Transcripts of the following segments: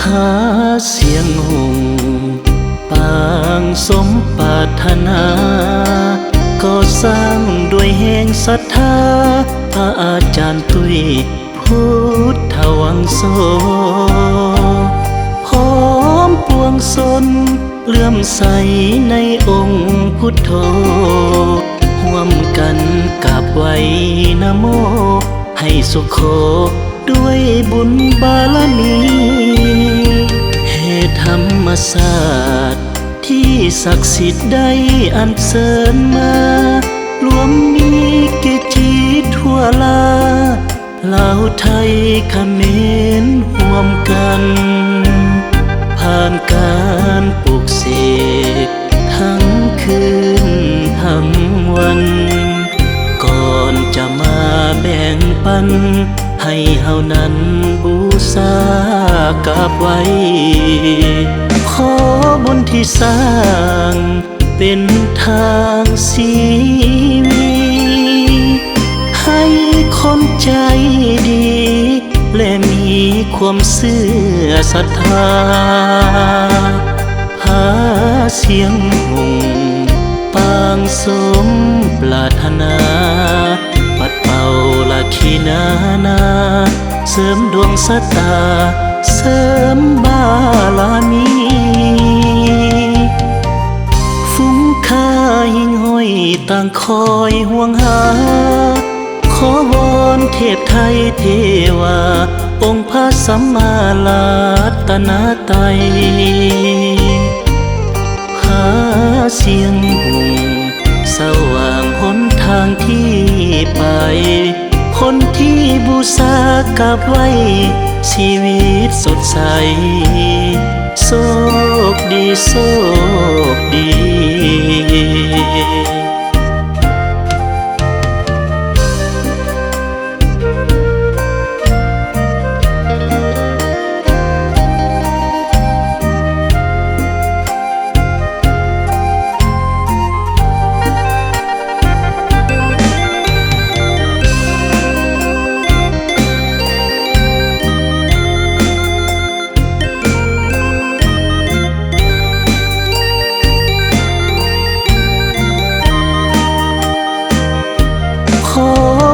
หาเสียงหงปางสมปรารถนาก็สร้างด้วยแห่งศรัทธาพระอาจารย์ตุ้ยพุทธวังโสพร้อมปวงสนเลื่อมใสในองค์พุทโธร่วมกันกราบไหว้นะโมให้สุขโขด้วยบุญบารมีธรรมศาสตร์ที่ศักดิ์สิทธิ์ได้อัญเชิญมารวมมีเกจิทั่วลาลาวไทยเขมรร่วมกันผ่านการปลูกเสกทั้งคืนทั้งวันก่อนจะมาแบ่งปันให้เฮานั้นบูชากราบไหว้ขอบุญที่สร้างเป็นทางชีวิตให้คนใจดีและมีความเชื่อศรัทธาหาเสียงหงปางสมปรารถนาปัดเป่าละขีนาเสริมดวงสตาเสริมบารมีฟุ้งค่าหิ่งห้อยต่างคอยห่วงหาขอวอนเทพไทยเทวาองค์พระสัมมาลัตนาไตรหาเสียงหงสว่างหนทางที่ไปคนที่บูชากราบไหว้ชีวิตสดใสโชคดีโชคดี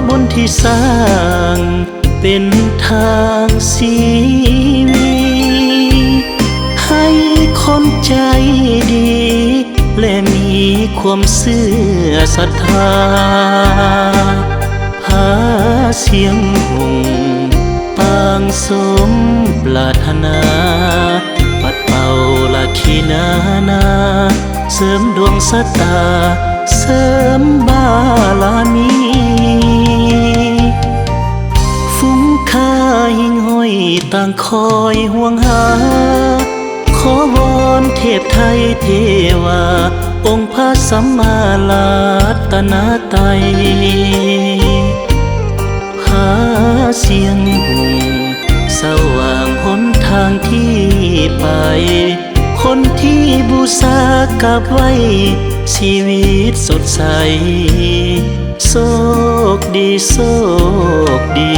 บุญที่สร้างเป็นทางชีวิตให้คนใจดีและมีความเชื่อศรัทธาหาเสียงหงปางสมปรารถนาปัดเป่าละขีนาเสริมดวงสตาเสริมบารมีฟุ้งค่าหิ่งห้อยต่างคอยห่วงหาขอวอนเทพไทยเทวาองค์พระสัมมาลัตนาไตรหาเสียงหงสว่างหนทางที่ไปคนที่บูชากราบไหว้ชีวิตสดใสโชคดีโชคดี